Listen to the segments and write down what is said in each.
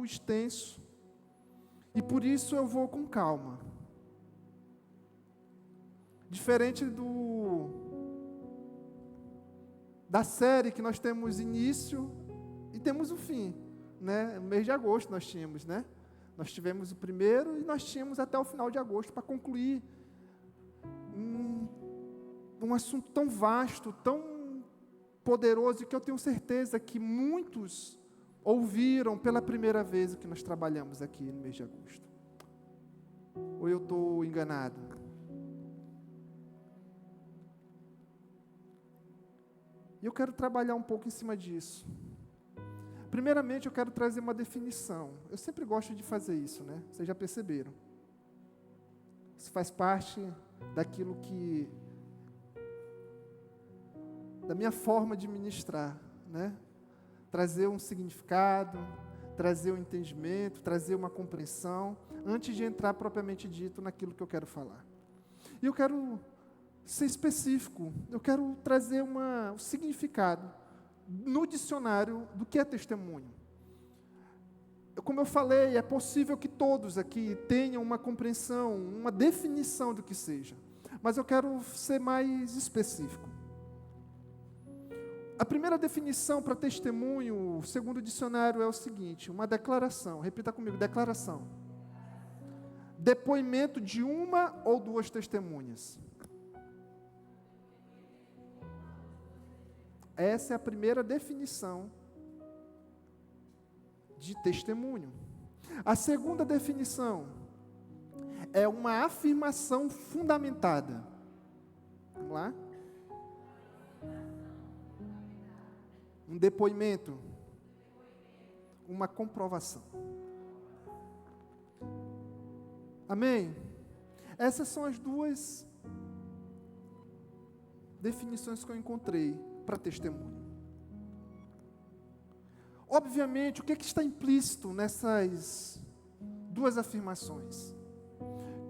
muito extenso, e por isso eu vou com calma. Diferente da série que nós temos início e temos o fim, né? No mês de agosto nós tínhamos, né? Nós tivemos o primeiro e nós tínhamos até o final de agosto para concluir um assunto tão vasto, tão poderoso, que eu tenho certeza que muitos ouviram pela primeira vez o que nós trabalhamos aqui no mês de agosto. Ou eu estou enganado? E eu quero trabalhar um pouco em cima disso. Primeiramente, eu quero trazer uma definição. Eu sempre gosto de fazer isso, né? Vocês já perceberam. Isso faz parte daquilo da minha forma de ministrar, né? Trazer um significado, trazer um entendimento, trazer uma compreensão, antes de entrar propriamente dito naquilo que eu quero falar. E eu quero ser específico, eu quero trazer um significado no dicionário do que é testemunho. Como eu falei, é possível que todos aqui tenham uma compreensão, uma definição do que seja, mas eu quero ser mais específico. A primeira definição para testemunho, segundo o dicionário, é o seguinte: uma declaração, repita comigo, declaração. Depoimento de uma ou duas testemunhas. Essa é a primeira definição de testemunho. A segunda definição é uma afirmação fundamentada. Vamos lá? Um depoimento, uma comprovação. Amém? Essas são as duas definições que eu encontrei para testemunho. Obviamente, o que está implícito nessas duas afirmações?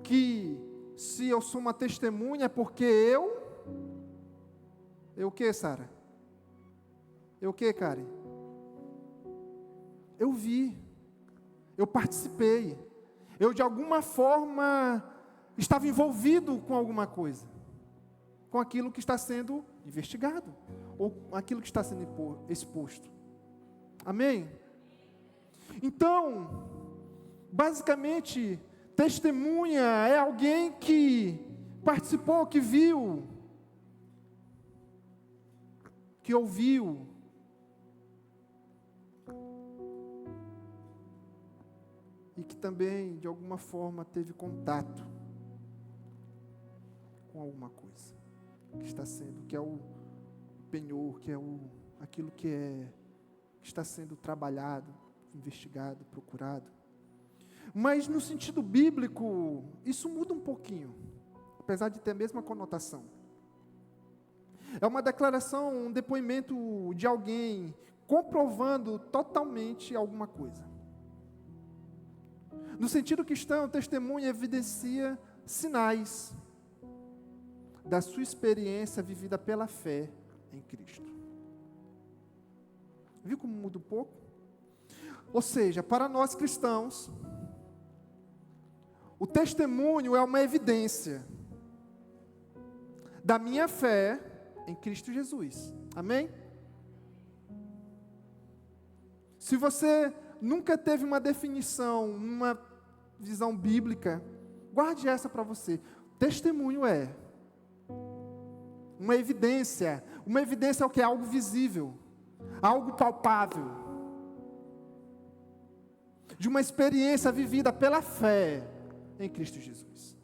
Que se eu sou uma testemunha é porque eu o que, Sara? Eu o que, Karen? Eu vi, eu participei, eu de alguma forma estava envolvido com alguma coisa, com aquilo que está sendo investigado, ou aquilo que está sendo exposto. Amém? Então, basicamente, testemunha é alguém que participou, que viu, que ouviu, e que também, de alguma forma, teve contato com alguma coisa que está sendo, que é o penhor, que é aquilo que está sendo trabalhado, investigado, procurado. Mas no sentido bíblico, isso muda um pouquinho, apesar de ter a mesma conotação. É uma declaração, um depoimento de alguém comprovando totalmente alguma coisa. No sentido cristão, testemunha evidencia sinais da sua experiência vivida pela fé em Cristo. Viu como muda um pouco? Ou seja, para nós cristãos, o testemunho é uma evidência da minha fé em Cristo Jesus. Amém? Se você nunca teve uma definição, uma visão bíblica, guarde essa para você. Testemunho é uma evidência é o que é algo visível, algo palpável, de uma experiência vivida pela fé em Cristo Jesus.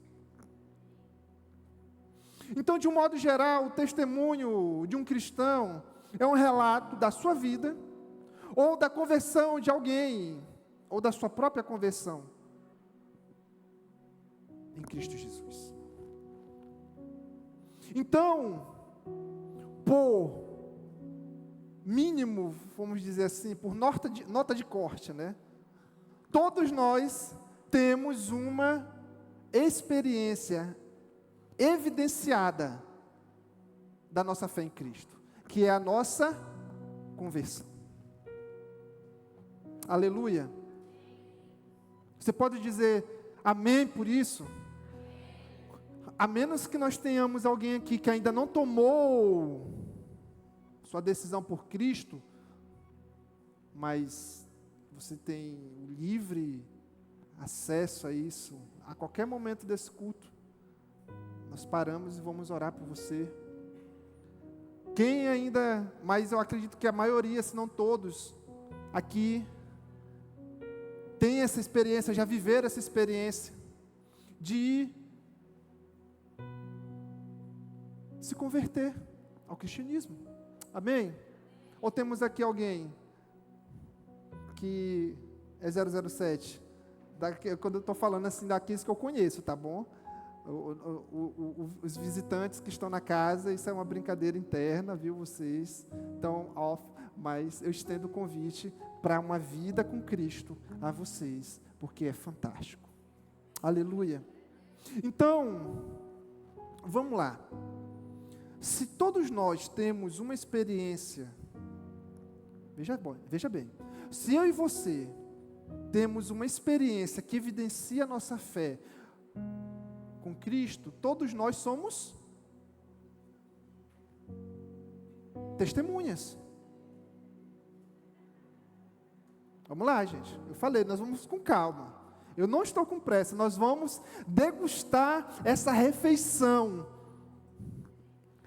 Então, de um modo geral, o testemunho de um cristão é um relato da sua vida, ou da conversão de alguém, ou da sua própria conversão em Cristo Jesus. Então, por mínimo, vamos dizer assim, por nota de corte, né? Todos nós temos uma experiência evidenciada da nossa fé em Cristo, que é a nossa conversão. Aleluia. Você pode dizer amém por isso? A menos que nós tenhamos alguém aqui que ainda não tomou sua decisão por Cristo, mas você tem livre acesso a isso, a qualquer momento desse culto, nós paramos e vamos orar por você. Quem ainda, mas eu acredito que a maioria, se não todos, aqui, tem essa experiência, já viveram essa experiência, de se converter ao cristianismo. Amém? Ou temos aqui alguém que é 007, quando eu estou falando assim daqueles que eu conheço, tá bom? Os visitantes que estão na casa, isso é uma brincadeira interna, viu? Vocês estão off, mas eu estendo o convite para uma vida com Cristo a vocês, porque é fantástico. Aleluia. Então, vamos lá. Se todos nós temos uma experiência, veja bem, se eu e você temos uma experiência que evidencia a nossa fé com Cristo, todos nós somos testemunhas. Vamos lá, gente. Eu falei, nós vamos com calma. Eu não estou com pressa. Nós vamos degustar essa refeição,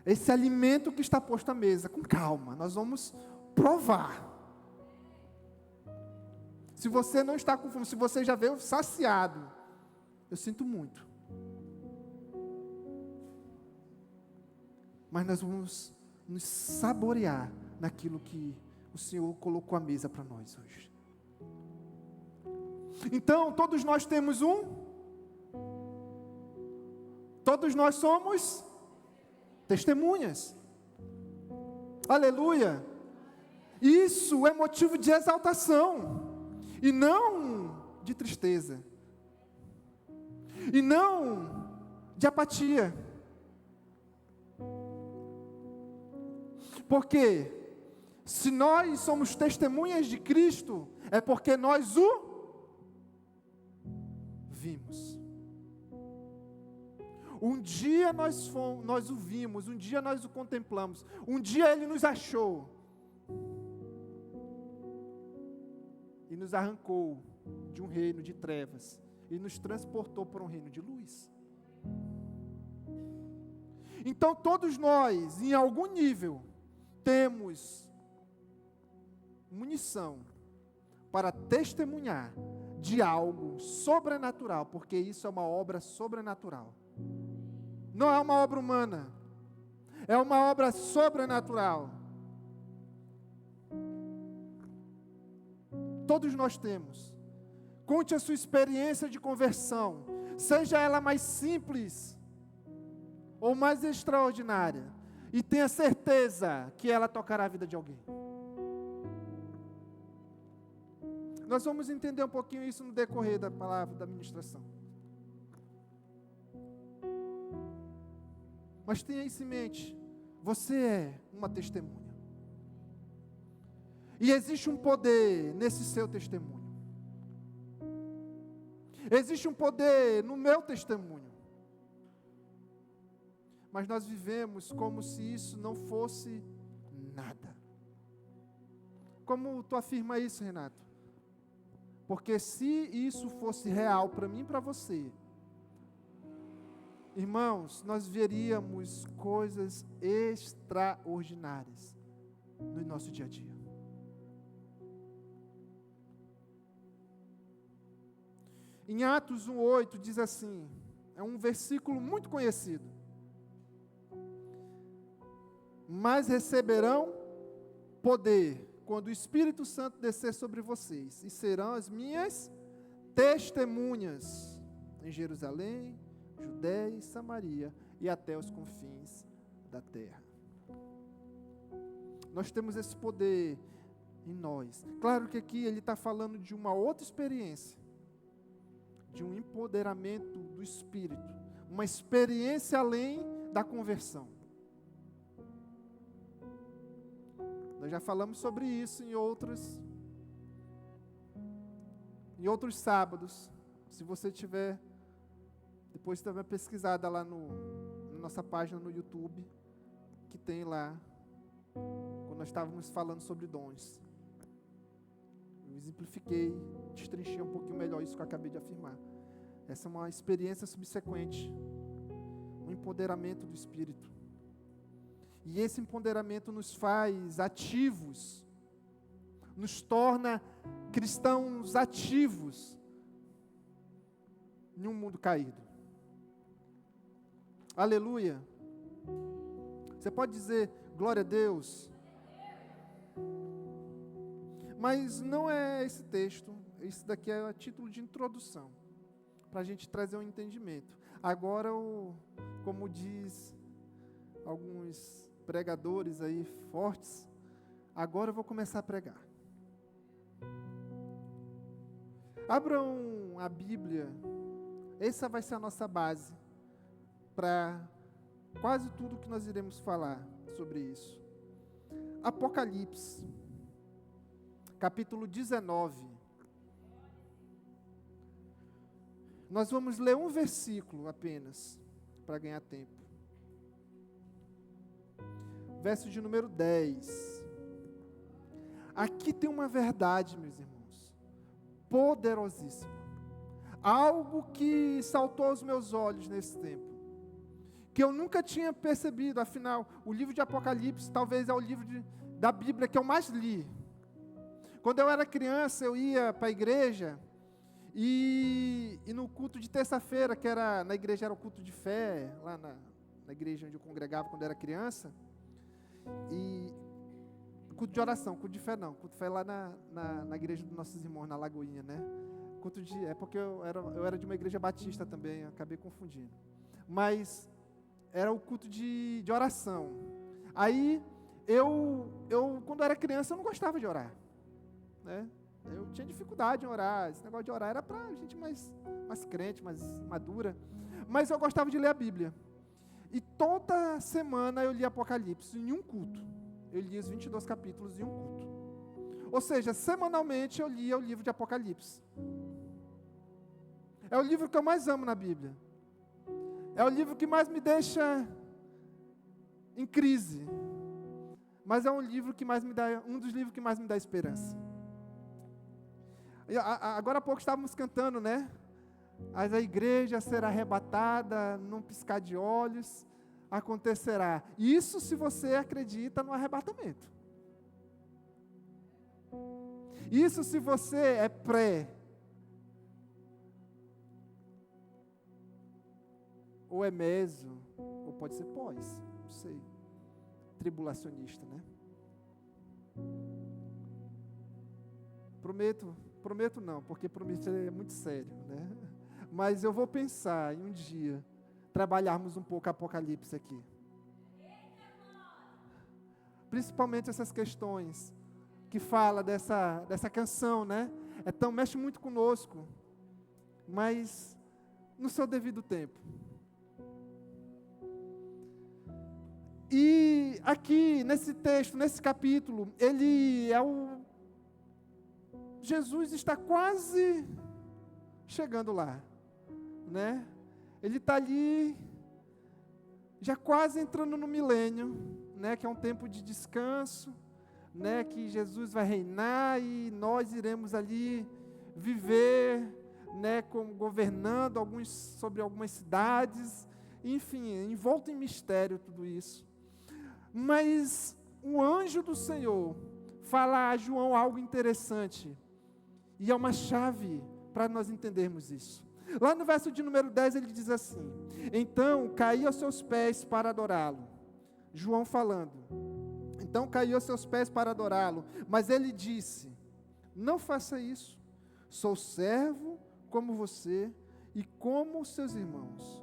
esse alimento que está posto à mesa, com calma. Nós vamos provar. Se você não está com fome, se você já veio saciado, eu sinto muito. Mas nós vamos nos saborear naquilo que o Senhor colocou à mesa para nós hoje. Então, todos nós temos todos nós somos testemunhas. Aleluia. Isso é motivo de exaltação e não de tristeza, e não de apatia. Porque se nós somos testemunhas de Cristo, é porque nós o vimos. Um dia nós o vimos, um dia nós o contemplamos, um dia Ele nos achou e nos arrancou de um reino de trevas e nos transportou para um reino de luz. Então todos nós, em algum nível, temos munição para testemunhar de algo sobrenatural, porque isso é uma obra sobrenatural. Não é uma obra humana, é uma obra sobrenatural. Todos nós temos. Conte a sua experiência de conversão, seja ela mais simples ou mais extraordinária, e tenha certeza que ela tocará a vida de alguém. Nós vamos entender um pouquinho isso no decorrer da palavra, da ministração. Mas tenha isso em mente, você é uma testemunha. E existe um poder nesse seu testemunho. Existe um poder no meu testemunho. Mas nós vivemos como se isso não fosse nada. Como tu afirma isso, Renato? Porque se isso fosse real para mim e para você, irmãos, nós veríamos coisas extraordinárias no nosso dia a dia. Em Atos 1:8 diz assim, é um versículo muito conhecido. Mas receberão poder quando o Espírito Santo descer sobre vocês, e serão as minhas testemunhas em Jerusalém, Judéia e Samaria, e até os confins da terra. Nós temos esse poder em nós. Claro que aqui ele está falando de uma outra experiência, de um empoderamento do Espírito, uma experiência além da conversão. Nós já falamos sobre isso em outros sábados, Se você tiver, depois você vai pesquisada lá na nossa página no YouTube, que tem lá, quando nós estávamos falando sobre dons. Eu exemplifiquei, destrinchei um pouquinho melhor isso que eu acabei de afirmar. Essa é uma experiência subsequente, um empoderamento do Espírito. E esse empoderamento nos faz ativos, nos torna cristãos ativos em um mundo caído. Aleluia. Você pode dizer glória a Deus? Mas não é esse texto, esse daqui é a título de introdução, para a gente trazer um entendimento. Agora, como diz alguns pregadores aí fortes, agora eu vou começar a pregar. Abram a Bíblia, essa vai ser a nossa base para quase tudo que nós iremos falar sobre isso. Apocalipse, capítulo 19. Nós vamos ler um versículo apenas, para ganhar tempo. Verso de número 10. Aqui tem uma verdade, meus irmãos, poderosíssima. Algo que saltou aos meus olhos nesse tempo, que eu nunca tinha percebido. Afinal, o livro de Apocalipse talvez é o livro da Bíblia que eu mais li. Quando eu era criança, eu ia para a igreja, e no culto de terça-feira, que era na igreja, era o culto de fé, lá na igreja onde eu congregava quando eu era criança, e culto de oração, culto de fé não, culto de fé lá na igreja dos nossos irmãos, na Lagoinha, né? É porque eu era de uma igreja batista também, acabei confundindo. Mas era o culto de oração. Aí, eu quando era criança, eu não gostava de orar, né? Eu tinha dificuldade em orar. Esse negócio de orar era para gente mais crente, mais madura. Mas eu gostava de ler a Bíblia. E toda semana eu lia Apocalipse em um culto. Eu lia os 22 capítulos em um culto. Ou seja, semanalmente eu lia o livro de Apocalipse. É o livro que eu mais amo na Bíblia. É o livro que mais me deixa em crise. Mas é um dos livros que mais me dá esperança. Agora há pouco estávamos cantando, né? Mas a igreja será arrebatada num piscar de olhos, acontecerá. Isso se você acredita no arrebatamento. Isso se você é pré. Ou é meso, ou pode ser pós, não sei. Tribulacionista, né? Prometo não, porque prometer é muito sério, né? Mas eu vou pensar em um dia trabalharmos um pouco Apocalipse aqui. Principalmente essas questões que fala dessa canção, né? Mexe muito conosco, mas no seu devido tempo. E aqui, nesse texto, nesse capítulo, Jesus está quase chegando lá, né? Ele está ali, já quase entrando no milênio, né? Que é um tempo de descanso, né? Que Jesus vai reinar e nós iremos ali viver, né? Governando sobre algumas cidades, enfim, envolto em mistério tudo isso. Mas o anjo do Senhor fala a João algo interessante. E é uma chave para nós entendermos isso. Lá no verso de número 10 ele diz assim: então caí aos seus pés para adorá-lo. João falando. Então caí aos seus pés para adorá-lo. Mas ele disse: não faça isso. Sou servo como você e como seus irmãos,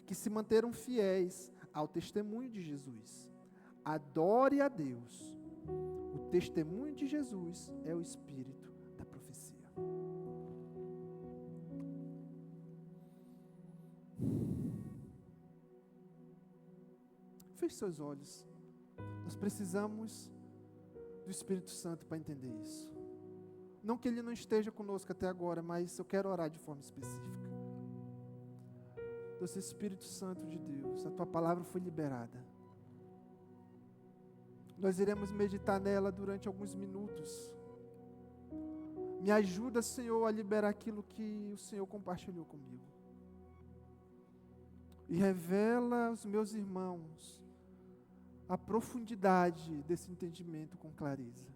que se manteram fiéis ao testemunho de Jesus. Adore a Deus. O testemunho de Jesus é o espírito da profecia. Feche seus olhos. Nós precisamos do Espírito Santo para entender isso. Não que Ele não esteja conosco até agora, mas eu quero orar de forma específica. Doce Espírito Santo de Deus, a Tua palavra foi liberada. Nós iremos meditar nela durante alguns minutos. Me ajuda, Senhor, a liberar aquilo que o Senhor compartilhou comigo. E revela aos meus irmãos a profundidade desse entendimento com clareza.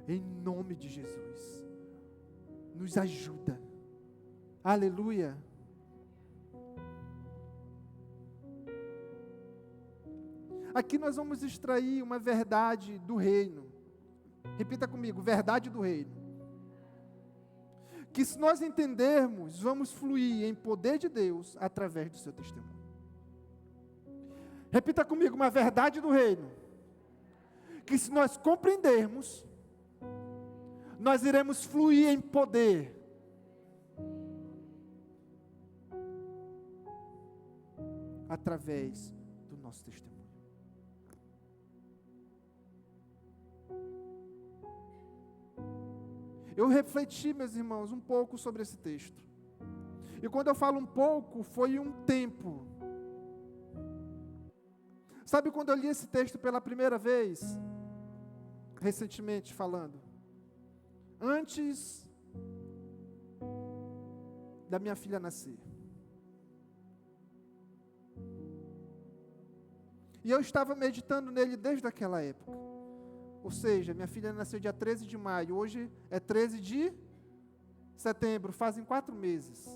Em nome de Jesus. Nos ajuda. Aleluia. Aqui nós vamos extrair uma verdade do reino. Repita comigo, verdade do reino. Que se nós entendermos, vamos fluir em poder de Deus através do seu testemunho. Repita comigo, uma verdade do reino. Que se nós compreendermos, nós iremos fluir em poder. Através do nosso testemunho. Eu refleti, meus irmãos, um pouco sobre esse texto. E quando eu falo um pouco, foi um tempo. Sabe quando eu li esse texto pela primeira vez? Recentemente falando. Antes da minha filha nascer. E eu estava meditando nele desde aquela época. Ou seja, minha filha nasceu dia 13 de maio, hoje é 13 de setembro, fazem 4 meses.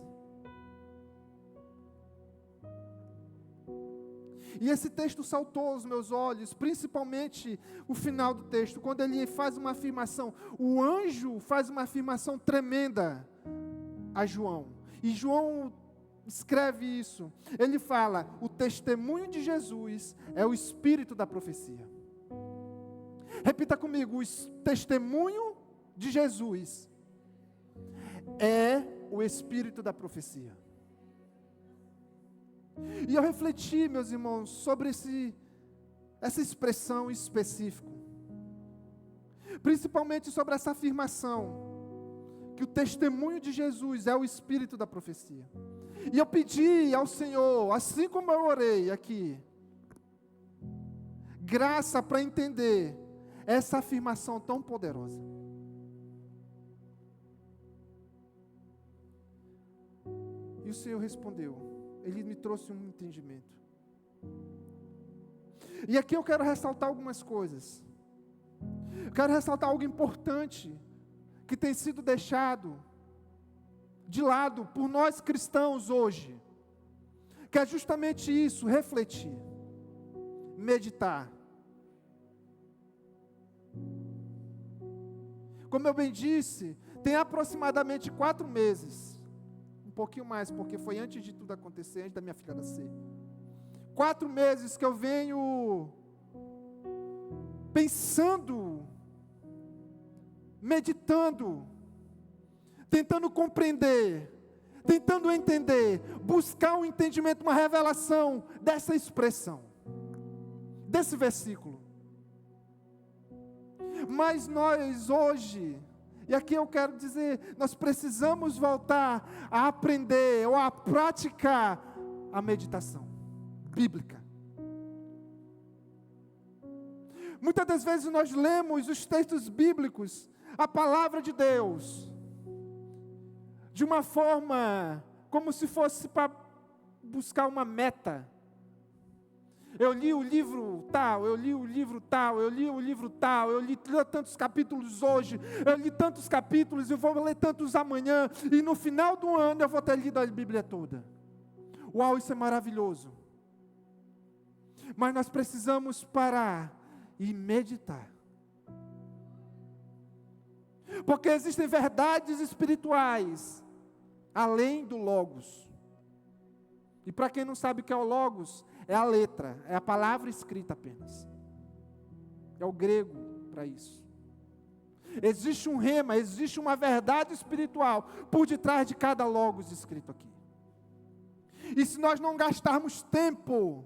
E esse texto saltou aos meus olhos, principalmente o final do texto, quando ele faz uma afirmação. O anjo faz uma afirmação tremenda a João. E João escreve isso. Ele fala, o testemunho de Jesus é o espírito da profecia. Repita comigo, o testemunho de Jesus é o espírito da profecia. E eu refleti, meus irmãos, sobre essa expressão específica. Principalmente sobre essa afirmação, que o testemunho de Jesus é o espírito da profecia. E eu pedi ao Senhor, assim como eu orei aqui, graça para entender essa afirmação tão poderosa. E o Senhor respondeu. Ele me trouxe um entendimento. E aqui eu quero ressaltar algumas coisas. Eu quero ressaltar algo importante que tem sido deixado de lado por nós cristãos hoje. Que é justamente isso, refletir, meditar. Como eu bem disse, tem aproximadamente 4 meses, um pouquinho mais, porque foi antes de tudo acontecer, antes da minha filha nascer. 4 meses que eu venho pensando, meditando, tentando compreender, tentando entender, buscar um entendimento, uma revelação dessa expressão, desse versículo. Mas nós hoje, e aqui eu quero dizer, nós precisamos voltar a aprender ou a praticar a meditação bíblica. Muitas das vezes nós lemos os textos bíblicos, a palavra de Deus, de uma forma como se fosse para buscar uma meta. Eu li o livro tal, eu li o livro tal, eu li o livro tal, eu li tantos capítulos hoje, eu li tantos capítulos, eu vou ler tantos amanhã, e no final do ano eu vou ter lido a Bíblia toda. Uau, isso é maravilhoso. Mas nós precisamos parar e meditar. Porque existem verdades espirituais, além do Logos. E para quem não sabe o que é o Logos, é a letra, é a palavra escrita apenas. É o grego para isso. Existe um rema, existe uma verdade espiritual por detrás de cada logos escrito aqui. E se nós não gastarmos tempo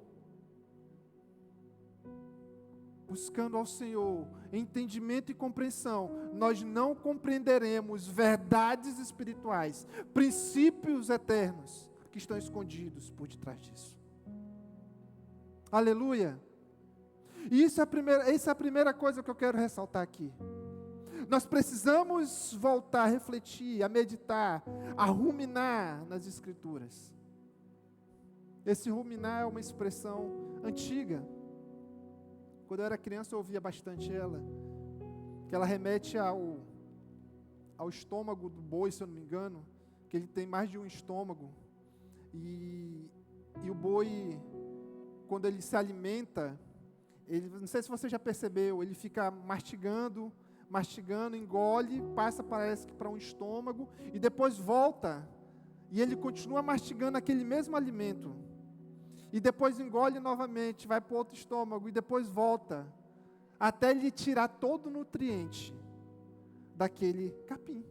buscando ao Senhor entendimento e compreensão, nós não compreenderemos verdades espirituais, princípios eternos que estão escondidos por detrás disso. Aleluia! E essa é a primeira coisa que eu quero ressaltar aqui. Nós precisamos voltar a refletir, a meditar, a ruminar nas Escrituras. Esse ruminar é uma expressão antiga. Quando eu era criança eu ouvia bastante ela, que ela remete ao estômago do boi, se eu não me engano, que ele tem mais de um estômago, e o boi, quando ele se alimenta, não sei se você já percebeu, ele fica mastigando, engole, passa, parece que para um estômago, e depois volta, e ele continua mastigando aquele mesmo alimento, e depois engole novamente, vai para outro estômago, e depois volta, até ele tirar todo o nutriente daquele capim,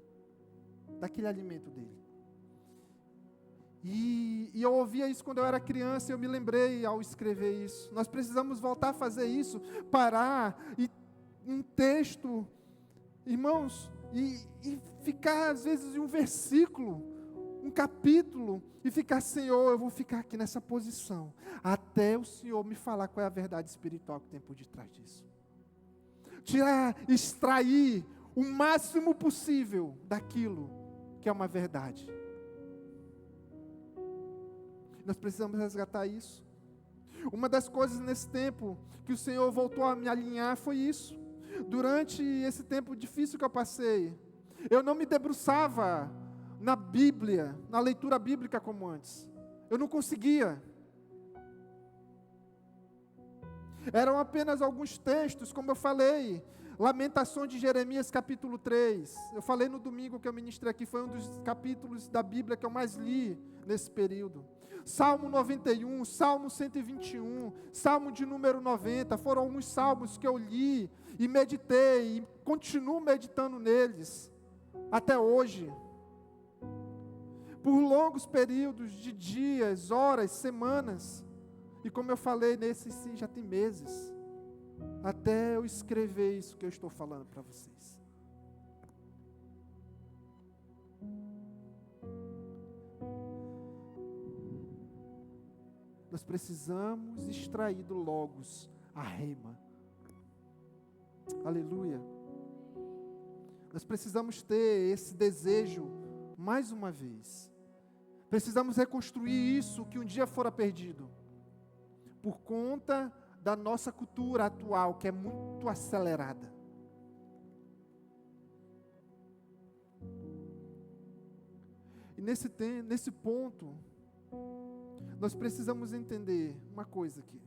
daquele alimento dele. E eu ouvia isso quando eu era criança, e eu me lembrei ao escrever isso. Nós precisamos voltar a fazer isso, parar, e um texto, irmãos, e ficar às vezes em um versículo, um capítulo, e ficar, Senhor, eu vou ficar aqui nessa posição, até o Senhor me falar qual é a verdade espiritual que tem por detrás disso. Extrair o máximo possível daquilo que é uma verdade. Nós precisamos resgatar isso. Uma das coisas nesse tempo que o Senhor voltou a me alinhar foi isso. Durante esse tempo difícil que eu passei, eu não me debruçava na Bíblia, na leitura bíblica como antes. Eu não conseguia. Eram apenas alguns textos, como eu falei, Lamentações de Jeremias capítulo 3. Eu falei no domingo que eu ministrei aqui, foi um dos capítulos da Bíblia que eu mais li nesse período. Salmo 91, Salmo 121, Salmo de número 90, foram alguns salmos que eu li e meditei, e continuo meditando neles, até hoje. Por longos períodos de dias, horas, semanas, e como eu falei, nesse sim já tem meses, até eu escrever isso que eu estou falando para vocês. Nós precisamos extrair do Logos a rema. Aleluia. Nós precisamos ter esse desejo mais uma vez. Precisamos reconstruir isso que um dia fora perdido, por conta da nossa cultura atual, que é muito acelerada. E nesse ponto, nós precisamos entender uma coisa aqui.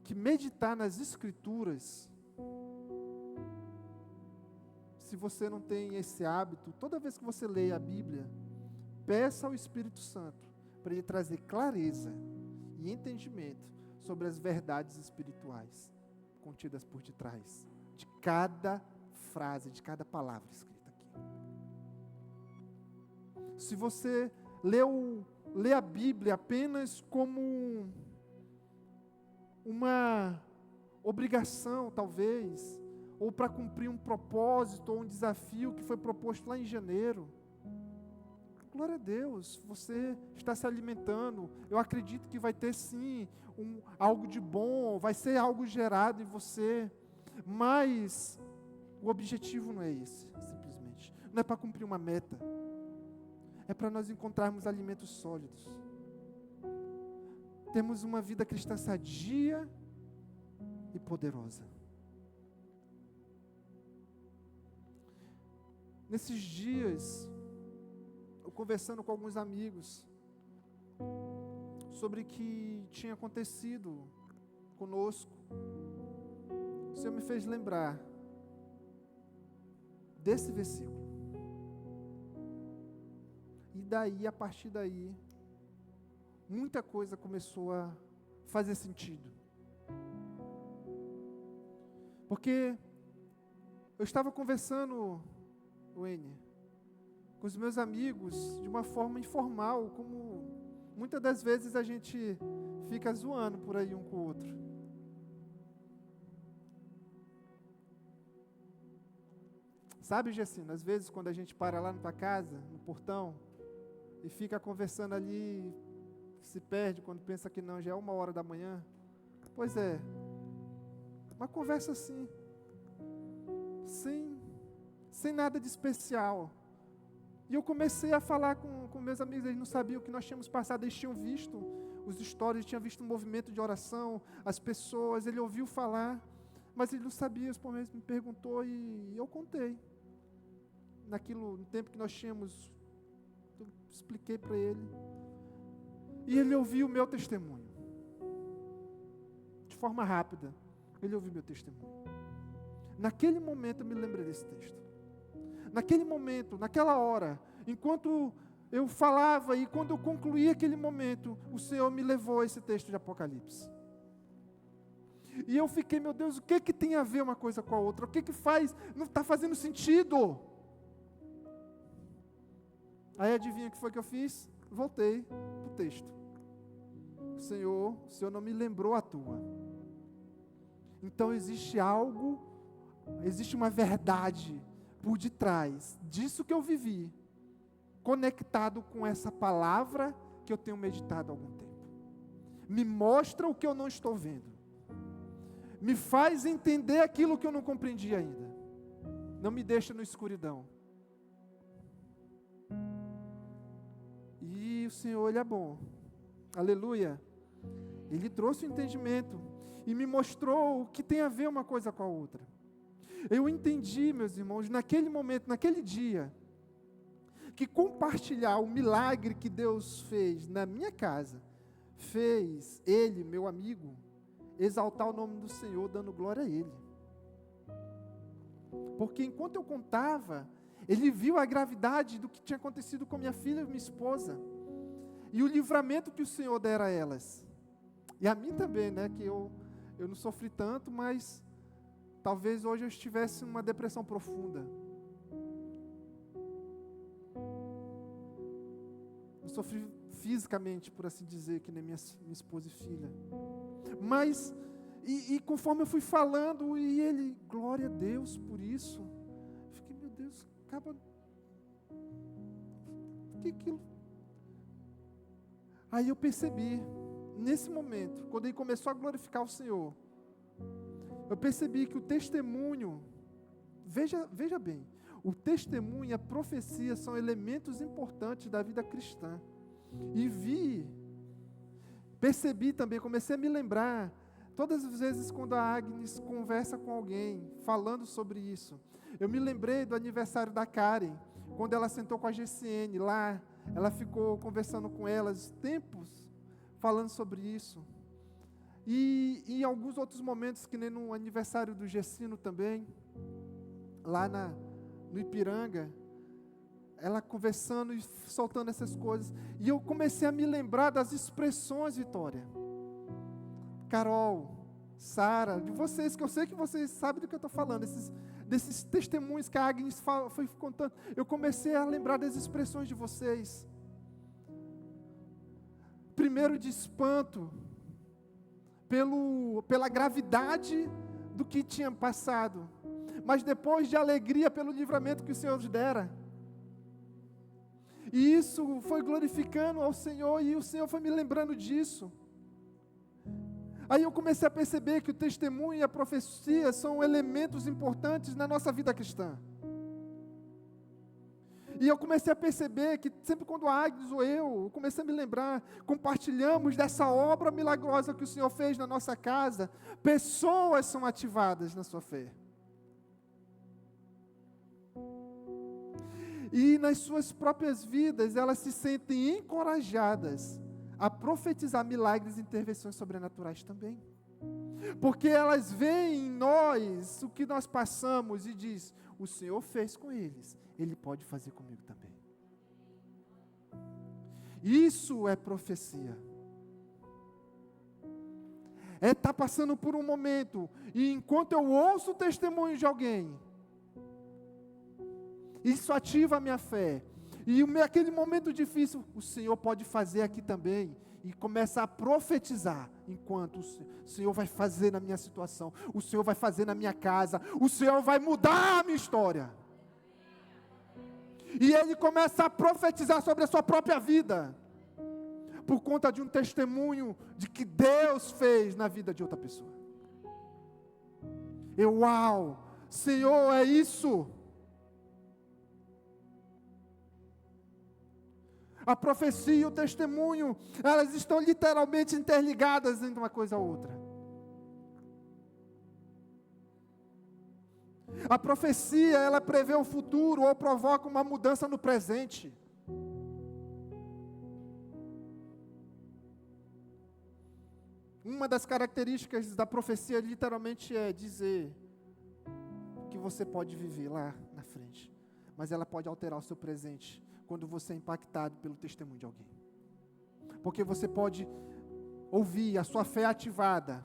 Que meditar nas Escrituras, se você não tem esse hábito, toda vez que você lê a Bíblia, peça ao Espírito Santo para Ele trazer clareza e entendimento sobre as verdades espirituais contidas por detrás de cada frase, de cada palavra escrita aqui. Se você lê a Bíblia apenas como uma obrigação, talvez, ou para cumprir um propósito ou um desafio que foi proposto lá em janeiro, glória a Deus, você está se alimentando. Eu acredito que vai ter sim algo de bom, vai ser algo gerado em você, mas o objetivo não é esse, simplesmente. Não é para cumprir uma meta, é para nós encontrarmos alimentos sólidos. Temos uma vida cristã sadia e poderosa. Nesses dias, eu conversando com alguns amigos sobre o que tinha acontecido conosco, o Senhor me fez lembrar desse versículo. E daí, a partir daí, muita coisa começou a fazer sentido. Porque eu estava conversando, Wayne, com os meus amigos de uma forma informal, como muitas das vezes a gente fica zoando por aí um com o outro. Sabe, Gessino, às vezes quando a gente para lá na tua casa, no portão, e fica conversando ali, se perde quando pensa que não, já é 1h da manhã. Pois é, uma conversa assim, sem nada de especial. E eu comecei a falar com meus amigos, eles não sabiam o que nós tínhamos passado, eles tinham visto os stories, tinham visto um movimento de oração, as pessoas, ele ouviu falar, mas ele não sabia, os me perguntou e eu contei. No tempo que nós tínhamos, eu expliquei para ele. E ele ouviu o meu testemunho. De forma rápida, ele ouviu meu testemunho. Naquele momento eu me lembrei desse texto. Naquele momento, naquela hora, enquanto eu falava e quando eu concluí aquele momento, o Senhor me levou a esse texto de Apocalipse. E eu fiquei, meu Deus, o que tem a ver uma coisa com a outra? O que faz? Não está fazendo sentido. Aí adivinha o que foi que eu fiz? Voltei para o texto. O Senhor não me lembrou à toa. Então existe uma verdade por detrás disso que eu vivi, conectado com essa palavra que eu tenho meditado há algum tempo. Me mostra o que eu não estou vendo. Me faz entender aquilo que eu não compreendi ainda. Não me deixa na escuridão. E o Senhor, Ele é bom. Aleluia. Ele trouxe o entendimento e me mostrou o que tem a ver uma coisa com a outra. Eu entendi, meus irmãos, naquele momento, naquele dia, que compartilhar o milagre que Deus fez na minha casa, fez Ele, meu amigo, exaltar o nome do Senhor, dando glória a Ele. Porque enquanto eu contava, ele viu a gravidade do que tinha acontecido com minha filha e minha esposa, e o livramento que o Senhor dera a elas, e a mim também, né, que eu não sofri tanto, mas talvez hoje eu estivesse numa depressão profunda. Eu sofri fisicamente, por assim dizer, que nem minha esposa e filha. Mas, e conforme eu fui falando, e ele, glória a Deus por isso. Eu fiquei, meu Deus, acaba... Que aquilo? Aí eu percebi, nesse momento, quando ele começou a glorificar o Senhor, eu percebi que o testemunho, veja bem, o testemunho e a profecia são elementos importantes da vida cristã. E percebi também, comecei a me lembrar, todas as vezes quando a Agnes conversa com alguém, falando sobre isso, eu me lembrei do aniversário da Karen, quando ela sentou com a GCN lá, ela ficou conversando com elas, tempos, falando sobre isso. E em alguns outros momentos, que nem no aniversário do Gessino também, lá no Ipiranga, ela conversando e soltando essas coisas, e eu comecei a me lembrar das expressões, Vitória, Carol, Sara, de vocês, que eu sei que vocês sabem do que eu estou falando, desses testemunhos que a Agnes foi contando, eu comecei a lembrar das expressões de vocês. Primeiro de espanto, pela gravidade do que tinha passado, mas depois de alegria pelo livramento que o Senhor nos dera. E isso foi glorificando ao Senhor, e o Senhor foi me lembrando disso. Aí eu comecei a perceber que o testemunho e a profecia são elementos importantes na nossa vida cristã. E eu comecei a perceber que sempre quando a Agnes ou eu comecei a me lembrar, compartilhamos dessa obra milagrosa que o Senhor fez na nossa casa, pessoas são ativadas na sua fé. E nas suas próprias vidas, elas se sentem encorajadas a profetizar milagres e intervenções sobrenaturais também. Porque elas veem em nós o que nós passamos e diz, o Senhor fez com eles, Ele pode fazer comigo também. Isso é profecia. É estar passando por um momento, e enquanto eu ouço o testemunho de alguém, isso ativa a minha fé. E aquele momento difícil, o Senhor pode fazer aqui também. E começa a profetizar, enquanto o Senhor vai fazer na minha situação, o Senhor vai fazer na minha casa, o Senhor vai mudar a minha história. E ele começa a profetizar sobre a sua própria vida, por conta de um testemunho de que Deus fez na vida de outra pessoa. Uau, Senhor, é isso. A profecia e o testemunho, elas estão literalmente interligadas entre uma coisa a outra. A profecia, ela prevê o futuro ou provoca uma mudança no presente. Uma das características da profecia literalmente é dizer que você pode viver lá na frente, mas ela pode alterar o seu presente quando você é impactado pelo testemunho de alguém. Porque você pode ouvir a sua fé ativada.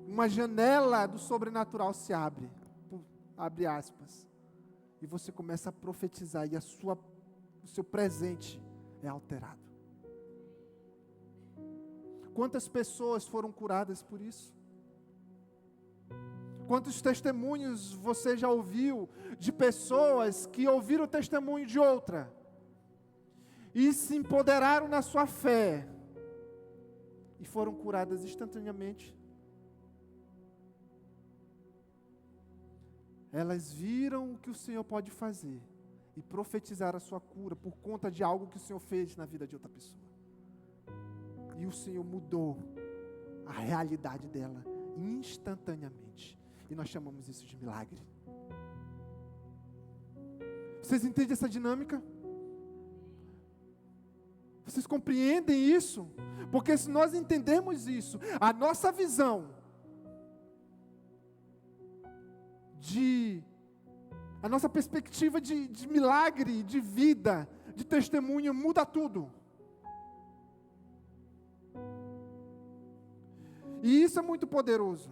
Uma janela do sobrenatural se abre, abre aspas, e você começa a profetizar, e o seu presente é alterado. Quantas pessoas foram curadas por isso? Quantos testemunhos você já ouviu de pessoas que ouviram o testemunho de outra e se empoderaram na sua fé e foram curadas instantaneamente? Elas viram o que o Senhor pode fazer e profetizaram a sua cura por conta de algo que o Senhor fez na vida de outra pessoa. E o Senhor mudou a realidade dela instantaneamente. E nós chamamos isso de milagre. Vocês entendem essa dinâmica? Vocês compreendem isso? Porque se nós entendermos isso, a nossa visão a nossa perspectiva de milagre, de vida, de testemunho, muda tudo. E isso é muito poderoso.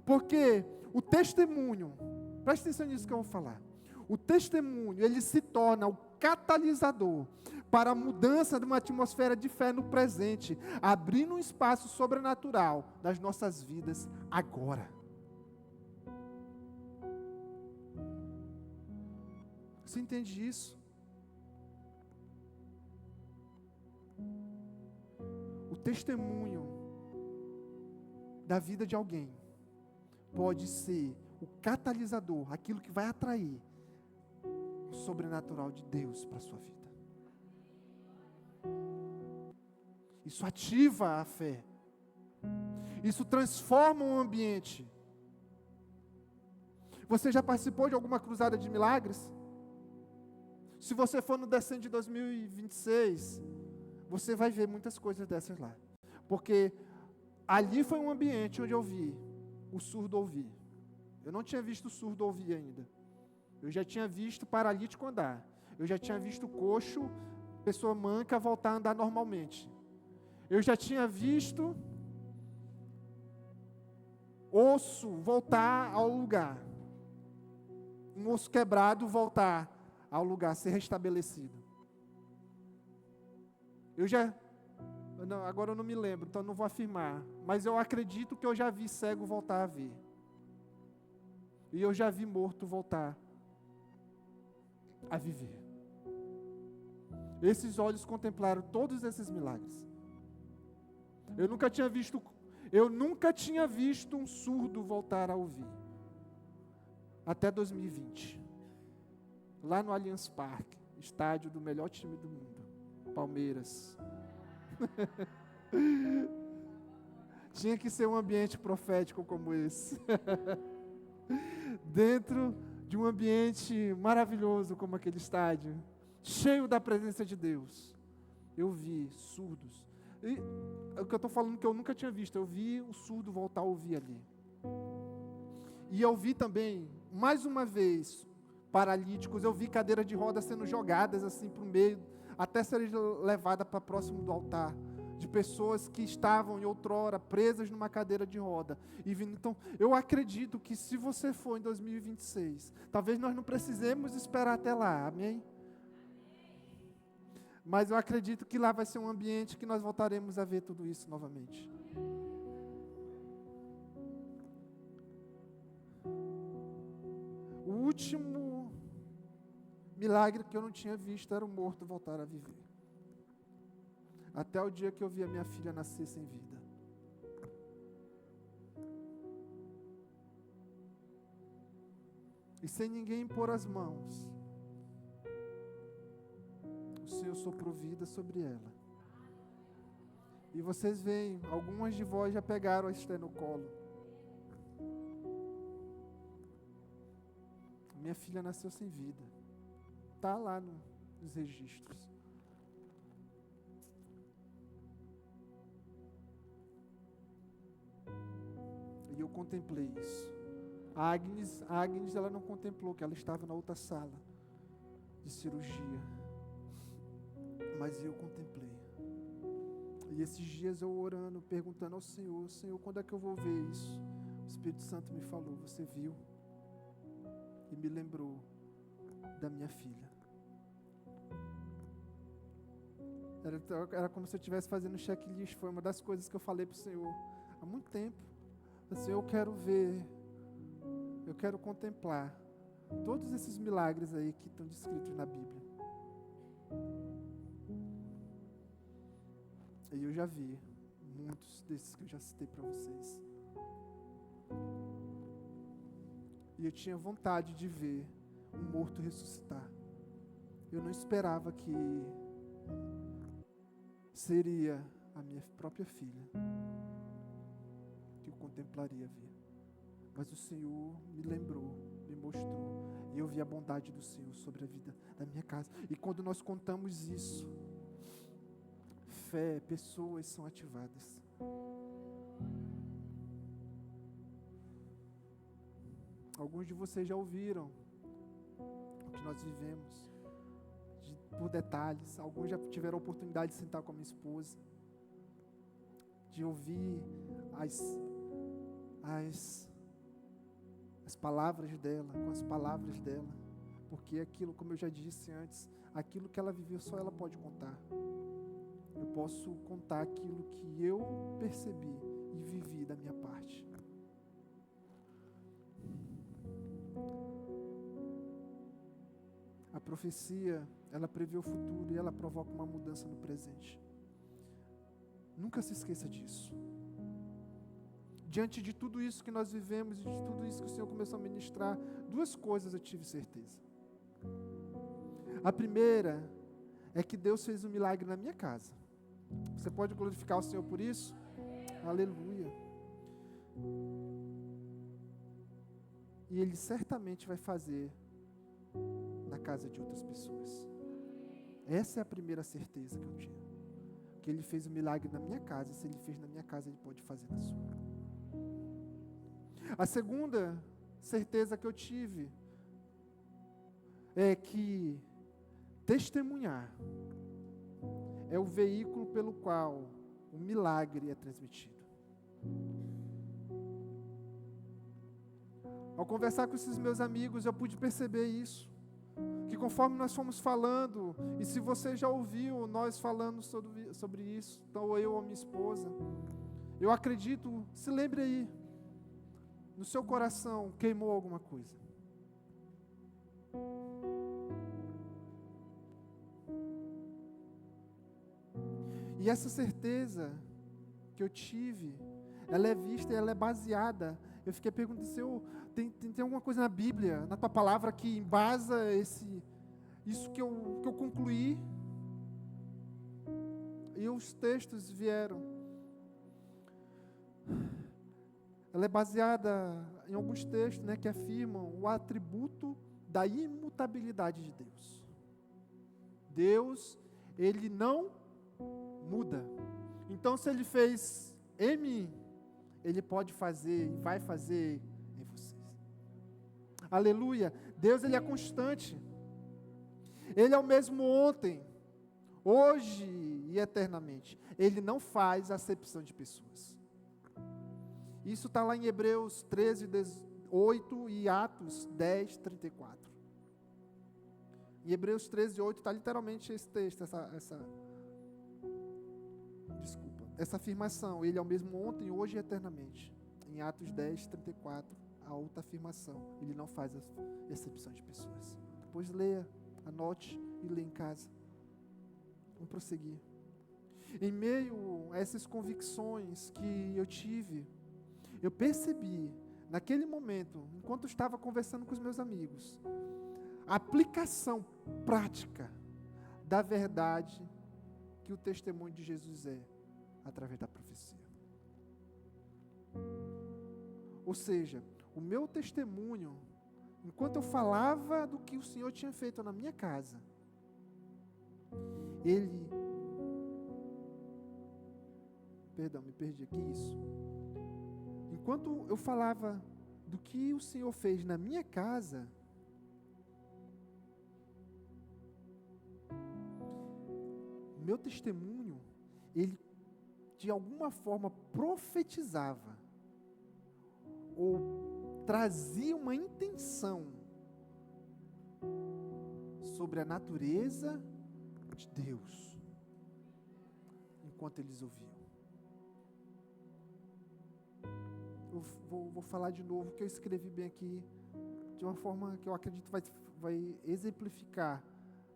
Porque o testemunho, presta atenção nisso que eu vou falar. O testemunho, ele se torna o catalisador para a mudança de uma atmosfera de fé no presente, abrindo um espaço sobrenatural das nossas vidas agora. Você entende isso? O testemunho da vida de alguém pode ser o catalisador, aquilo que vai atrair o sobrenatural de Deus para a sua vida. Isso ativa a fé. Isso transforma o ambiente. Você já participou de alguma cruzada de milagres? Se você for no Descende de 2026, você vai ver muitas coisas dessas lá. Porque ali foi um ambiente onde eu vi o surdo ouvir. Eu não tinha visto o surdo ouvir ainda. Eu já tinha visto paralítico andar. Eu já tinha visto coxo, pessoa manca, voltar a andar normalmente. Eu já tinha visto osso voltar ao lugar. Um osso quebrado voltar ao lugar, ser restabelecido. Agora eu não me lembro, então não vou afirmar, mas eu acredito que eu já vi cego voltar a ver. E eu já vi morto voltar a viver. Esses olhos contemplaram todos esses milagres. Eu nunca tinha visto um surdo voltar a ouvir. Até 2020. Lá no Allianz Parque, estádio do melhor time do mundo, Palmeiras. Tinha que ser um ambiente profético como esse. Dentro de um ambiente maravilhoso como aquele estádio, cheio da presença de Deus, eu vi surdos. E o que eu estou falando que eu nunca tinha visto, eu vi o surdo voltar a ouvir ali. E eu vi também, mais uma vez, paralíticos, eu vi cadeiras de rodas sendo jogadas assim para o meio, até serem levadas para próximo do altar, de pessoas que estavam em outrora presas numa cadeira de roda. Então, eu acredito que se você for em 2026, talvez nós não precisemos esperar até lá, amém? Mas eu acredito que lá vai ser um ambiente que nós voltaremos a ver tudo isso novamente. O último milagre que eu não tinha visto era o morto voltar a viver. Até o dia que eu vi a minha filha nascer sem vida. E sem ninguém impor as mãos, o Senhor soprou vida sobre ela. E vocês veem, algumas de vós já pegaram a Esther no colo. Minha filha nasceu sem vida. Está lá nos registros. E eu contemplei isso. A Agnes, ela não contemplou que ela estava na outra sala de cirurgia. Mas eu contemplei. E esses dias eu orando, perguntando ao Senhor, Senhor, quando é que eu vou ver isso? O Espírito Santo me falou, você viu? E me lembrou da minha filha. Era como se eu estivesse fazendo um checklist. Foi uma das coisas que eu falei para o Senhor há muito tempo. Assim, eu quero ver, eu quero contemplar todos esses milagres aí que estão descritos na Bíblia. E eu já vi muitos desses que eu já citei para vocês. E eu tinha vontade de ver um morto ressuscitar. Eu não esperava que seria a minha própria filha que eu contemplaria ver. Mas o Senhor me lembrou, me mostrou. E eu vi a bondade do Senhor sobre a vida da minha casa. E quando nós contamos isso, fé, pessoas são ativadas. Alguns de vocês já ouviram o que nós vivemos, por detalhes. Alguns já tiveram a oportunidade de sentar com a minha esposa, de ouvir as palavras dela, com as palavras dela. Porque aquilo, como eu já disse antes, aquilo que ela viveu só ela pode contar. Eu posso contar aquilo que eu percebi e vivi da minha parte. A profecia, ela prevê o futuro e ela provoca uma mudança no presente. Nunca se esqueça disso. Diante de tudo isso que nós vivemos e de tudo isso que o Senhor começou a ministrar, duas coisas eu tive certeza. A primeira é que Deus fez um milagre na minha casa. Você pode glorificar o Senhor por isso? Aleluia. E Ele certamente vai fazer na casa de outras pessoas. Essa é a primeira certeza que eu tinha. Que Ele fez um milagre na minha casa. Se Ele fez na minha casa, Ele pode fazer na sua. A segunda certeza que eu tive é que testemunhar é o veículo pelo qual o milagre é transmitido. Ao conversar com esses meus amigos, eu pude perceber isso. Que conforme nós fomos falando, e se você já ouviu nós falando sobre isso, então eu ou minha esposa, eu acredito, se lembre aí, no seu coração queimou alguma coisa. E essa certeza que eu tive, ela é vista e ela é baseada. Eu fiquei perguntando, Senhor, tem alguma coisa na Bíblia, na tua palavra que embasa isso que eu concluí? E os textos vieram. Ela é baseada em alguns textos, que afirmam o atributo da imutabilidade de Deus. Deus, Ele não muda. Então, se Ele fez em mim, Ele pode fazer e vai fazer em vocês. Aleluia. Deus, Ele é constante. Ele é o mesmo ontem, hoje e eternamente. Ele não faz acepção de pessoas. Isso está lá em Hebreus 13, 18 e Atos 10, 34. Em Hebreus 13, 8 está literalmente esse texto, essa afirmação. Ele é o mesmo ontem, hoje e eternamente. Em Atos 10, 34 a outra afirmação. Ele não faz excepção de pessoas. Depois leia, anote e leia em casa. Vamos prosseguir. Em meio a essas convicções que eu tive, eu percebi, naquele momento, enquanto eu estava conversando com os meus amigos, a aplicação prática da verdade que o testemunho de Jesus é, através da profecia. Ou seja, o meu testemunho, enquanto eu falava do que o Senhor tinha feito na minha casa, me perdi aqui, isso. Enquanto eu falava do que o Senhor fez na minha casa, o meu testemunho, ele de alguma forma profetizava, ou trazia uma intenção sobre a natureza de Deus, enquanto eles ouviam. Eu vou falar de novo o que eu escrevi bem aqui, de uma forma que eu acredito vai exemplificar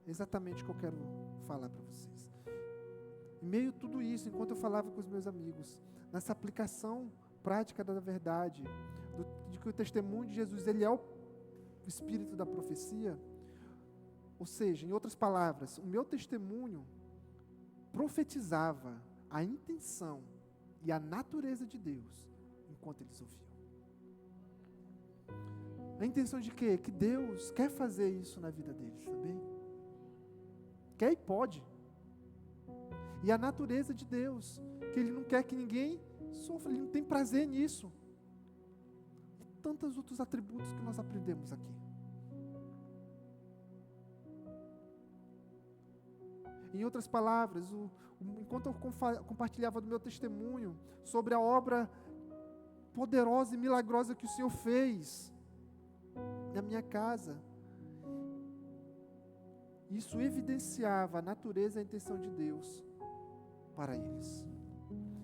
exatamente o que eu quero falar para vocês. Em meio a tudo isso, enquanto eu falava com os meus amigos, nessa aplicação prática da verdade, de que o testemunho de Jesus, ele é o espírito da profecia, ou seja, em outras palavras, o meu testemunho profetizava a intenção e a natureza de Deus, enquanto eles ouviam. A intenção de quê? Que Deus quer fazer isso na vida deles, também. Quer e pode. E a natureza de Deus, que Ele não quer que ninguém sofra, Ele não tem prazer nisso. E tantos outros atributos que nós aprendemos aqui. Em outras palavras, enquanto eu compartilhava do meu testemunho sobre a obra poderosa e milagrosa que o Senhor fez na minha casa, isso evidenciava a natureza e a intenção de Deus para eles.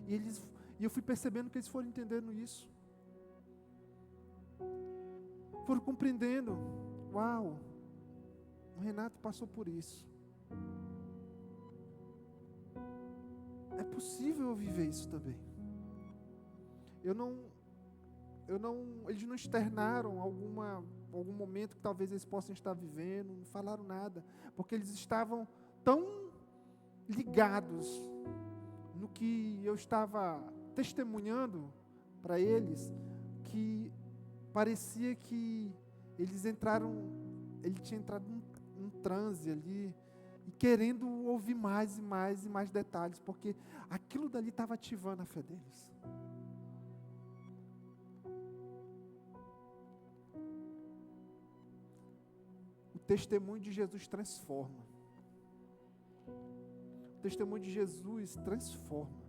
E eu fui percebendo que eles foram entendendo isso. Foram compreendendo. Uau, o Renato passou por isso. É possível eu viver isso também. Eles não externaram algum momento que talvez eles possam estar vivendo, não falaram nada, porque eles estavam tão ligados no que eu estava testemunhando para eles, que parecia que ele tinha entrado num transe ali, e querendo ouvir mais e mais e mais detalhes, porque aquilo dali estava ativando a fé deles. O testemunho de Jesus transforma. O testemunho de Jesus transforma.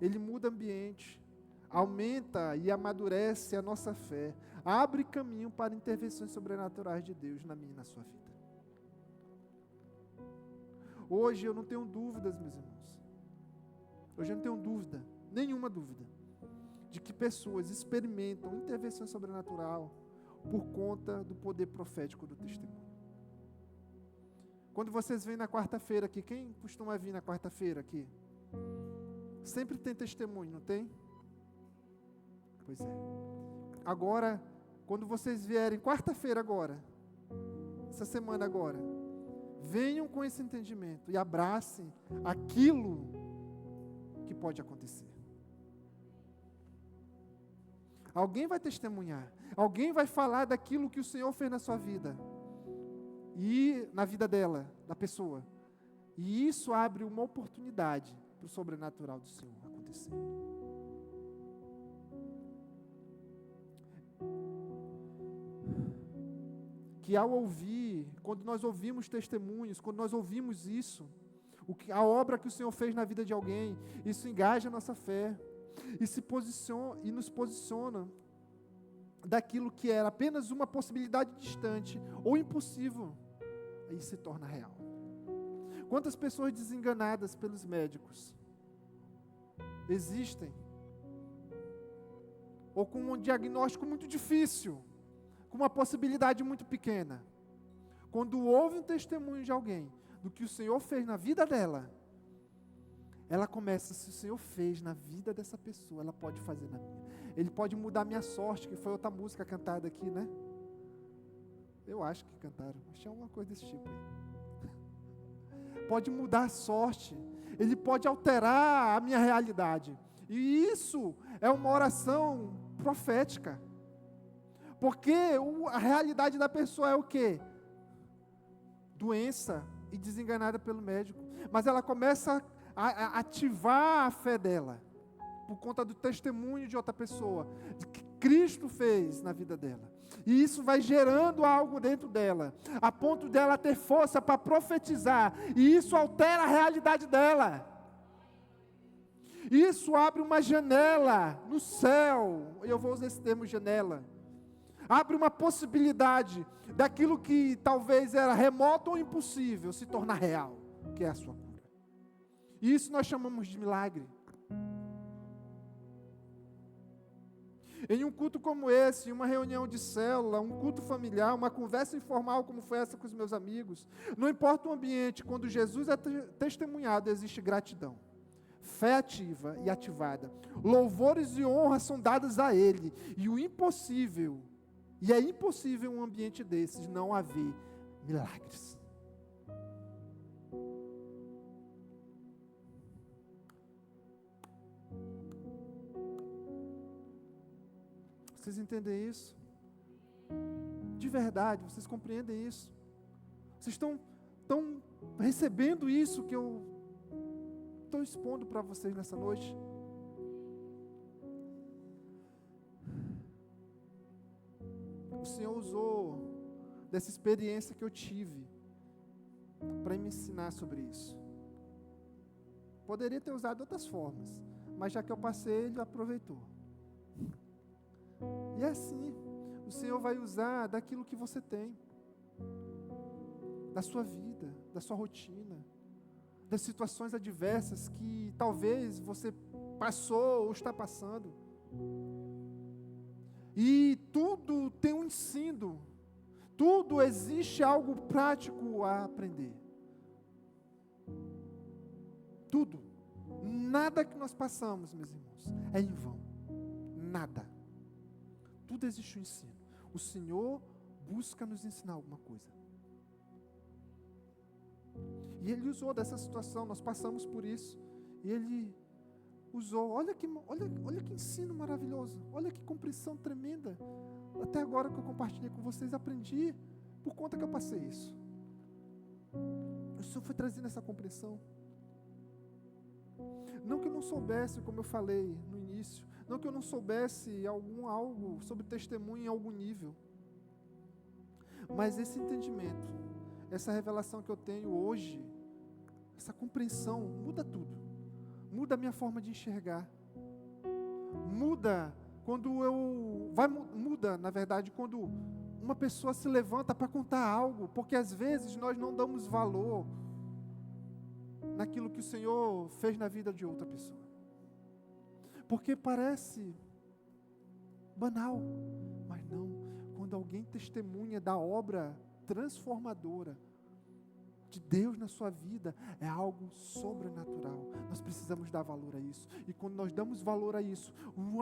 Ele muda o ambiente, aumenta e amadurece a nossa fé, abre caminho para intervenções sobrenaturais de Deus na minha e na sua vida. Hoje eu não tenho dúvidas, meus irmãos. Hoje eu não tenho dúvida, nenhuma dúvida, de que pessoas experimentam intervenção sobrenatural por conta do poder profético do testemunho. Quando vocês vêm na quarta-feira aqui, quem costuma vir na quarta-feira aqui? Sempre tem testemunho, não tem? Pois é. Agora, quando vocês vierem quarta-feira agora, essa semana agora, venham com esse entendimento e abracem aquilo que pode acontecer. Alguém vai testemunhar, alguém vai falar daquilo que o Senhor fez na sua vida e na vida dela, da pessoa. E isso abre uma oportunidade para o sobrenatural do Senhor acontecer. Que ao ouvir, quando nós ouvimos testemunhos, quando nós ouvimos isso, a obra que o Senhor fez na vida de alguém, isso engaja a nossa fé e nos posiciona daquilo que era apenas uma possibilidade distante ou impossível, aí se torna real. Quantas pessoas desenganadas pelos médicos existem ou com um diagnóstico muito difícil, com uma possibilidade muito pequena. Quando ouve um testemunho de alguém, do que o Senhor fez na vida dela, ela começa, se o Senhor fez na vida dessa pessoa, ela pode fazer na minha. Ele pode mudar a minha sorte, que foi outra música cantada aqui, né? Eu acho que cantaram, mas tinha alguma coisa desse tipo aí. Pode mudar a sorte, Ele pode alterar a minha realidade. E isso é uma oração profética. Porque a realidade da pessoa é o quê? Doença e desenganada pelo médico. Mas ela começa a ativar a fé dela, por conta do testemunho de outra pessoa, de que Cristo fez na vida dela. E isso vai gerando algo dentro dela, a ponto dela ter força para profetizar, e isso altera a realidade dela. Isso abre uma janela no céu, eu vou usar esse termo janela, abre uma possibilidade daquilo que talvez era remoto ou impossível se tornar real, que é a sua cura. E isso nós chamamos de milagre. Em um culto como esse, uma reunião de célula, um culto familiar, uma conversa informal como foi essa com os meus amigos, não importa o ambiente, quando Jesus é testemunhado, existe gratidão, fé ativa e ativada, louvores e honras são dadas a Ele, e o impossível, e é impossível em um ambiente desses não haver milagres. Vocês entendem isso? De verdade, vocês compreendem isso? Vocês estão recebendo isso que eu estou expondo para vocês nessa noite? O Senhor usou dessa experiência que eu tive para me ensinar sobre isso. Poderia ter usado outras formas, mas já que eu passei, Ele aproveitou. E é assim, o Senhor vai usar daquilo que você tem, da sua vida, da sua rotina, das situações adversas que talvez você passou ou está passando. E tudo tem um ensino, tudo existe algo prático a aprender. Tudo, nada que nós passamos, meus irmãos, é em vão, nada. Tudo existe um ensino. O Senhor busca nos ensinar alguma coisa. E Ele usou dessa situação, nós passamos por isso. E Ele usou, olha que ensino maravilhoso, olha que compreensão tremenda. Até agora que eu compartilhei com vocês, aprendi por conta que eu passei isso. O Senhor foi trazendo essa compreensão. Não que eu não soubesse, como eu falei no início, não que eu não soubesse algo sobre testemunho em algum nível. Mas esse entendimento, essa revelação que eu tenho hoje, essa compreensão, muda tudo. Muda a minha forma de enxergar. Muda na verdade, quando uma pessoa se levanta para contar algo, porque às vezes nós não damos valor naquilo que o Senhor fez na vida de outra pessoa. Porque parece banal, mas não. Quando alguém testemunha da obra transformadora de Deus na sua vida, é algo sobrenatural. Nós precisamos dar valor a isso. E quando nós damos valor a isso,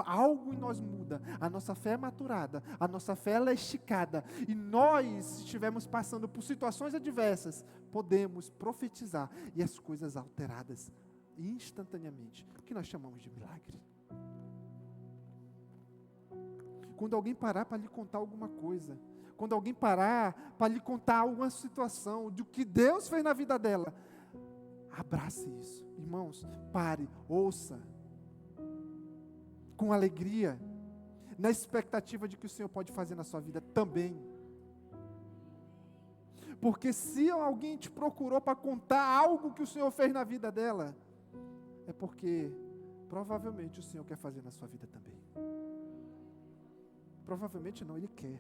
algo em nós muda. A nossa fé é maturada, a nossa fé ela é esticada. E nós, se estivermos passando por situações adversas, podemos profetizar e as coisas alteradas instantaneamente, que nós chamamos de milagre. Quando alguém parar para lhe contar alguma coisa, quando alguém parar para lhe contar alguma situação, do que Deus fez na vida dela, abrace isso. Irmãos, pare, ouça, com alegria, na expectativa de que o Senhor pode fazer na sua vida também. Porque se alguém te procurou para contar algo que o Senhor fez na vida dela, é porque provavelmente o Senhor quer fazer na sua vida também. Provavelmente não, Ele quer.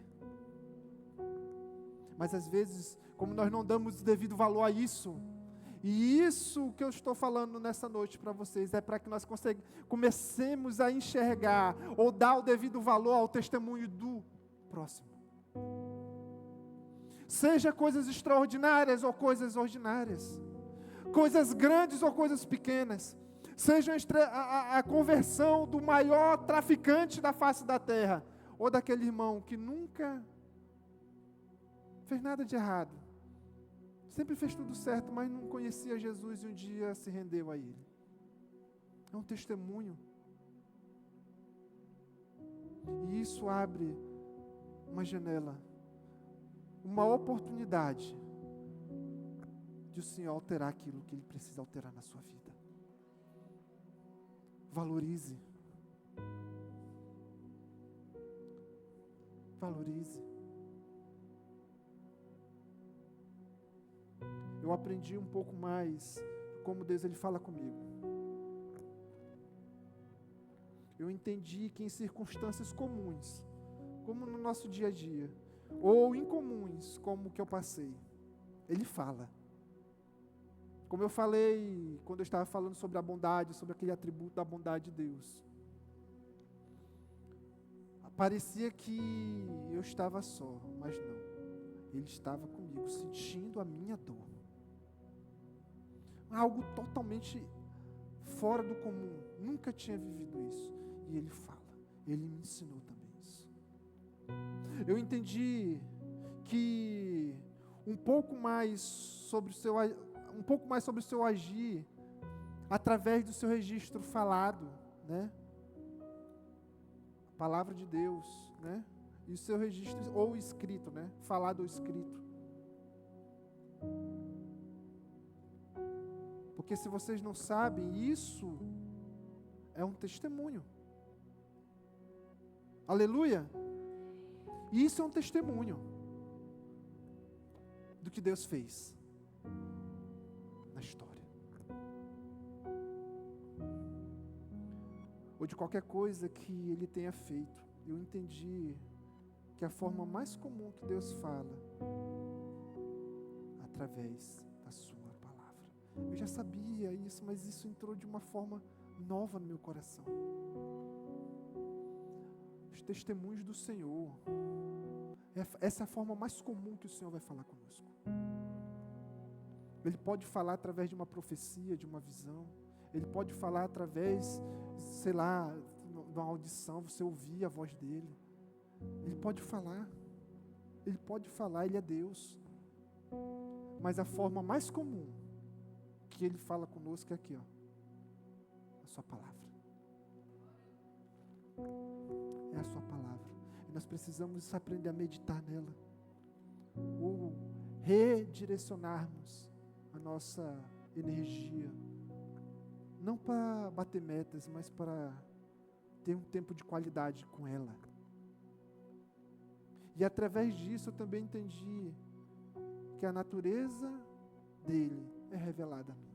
Mas às vezes, como nós não damos devido valor a isso, E isso que eu estou falando nessa noite para vocês é para que nós comecemos a enxergar ou dar o devido valor ao testemunho do próximo. Seja coisas extraordinárias ou coisas ordinárias, coisas grandes ou coisas pequenas, seja a conversão do maior traficante da face da terra, ou daquele irmão que nunca fez nada de errado, sempre fez tudo certo, mas não conhecia Jesus e um dia se rendeu a Ele. É um testemunho. E isso abre uma janela, uma oportunidade de o Senhor alterar aquilo que Ele precisa alterar na sua vida. Valorize. Valorize. Eu aprendi um pouco mais como Deus Ele fala comigo. Eu entendi que em circunstâncias comuns, como no nosso dia a dia, ou incomuns, como o que eu passei, Ele fala. Como eu falei, quando eu estava falando sobre a bondade, sobre aquele atributo da bondade de Deus. Parecia que eu estava só, mas não. Ele estava comigo, sentindo a minha dor. Algo totalmente fora do comum. Nunca tinha vivido isso. E Ele fala. Ele me ensinou também isso. Eu entendi que um pouco mais sobre o seu agir através do seu registro falado, né? A palavra de Deus, né? E o seu registro ou escrito, né? Falado ou escrito. Porque se vocês não sabem, isso é um testemunho. Aleluia! Isso é um testemunho do que Deus fez na história. Ou de qualquer coisa que Ele tenha feito. Eu entendi que a forma mais comum que Deus fala através da sua palavra. Eu já sabia isso, mas isso entrou de uma forma nova no meu coração. Os testemunhos do Senhor. Essa é a forma mais comum que o Senhor vai falar conosco. Ele pode falar através de uma profecia, de uma visão. Ele pode falar através, sei lá, de uma audição, você ouvir a voz dele. Ele pode falar. Ele pode falar, Ele é Deus. Mas a forma mais comum que Ele fala conosco é aqui, ó. A sua palavra. É a sua palavra. E nós precisamos aprender a meditar nela. Ou redirecionarmos a nossa energia. Não para bater metas, mas para ter um tempo de qualidade com ela. E através disso eu também entendi que a natureza dele é revelada a mim.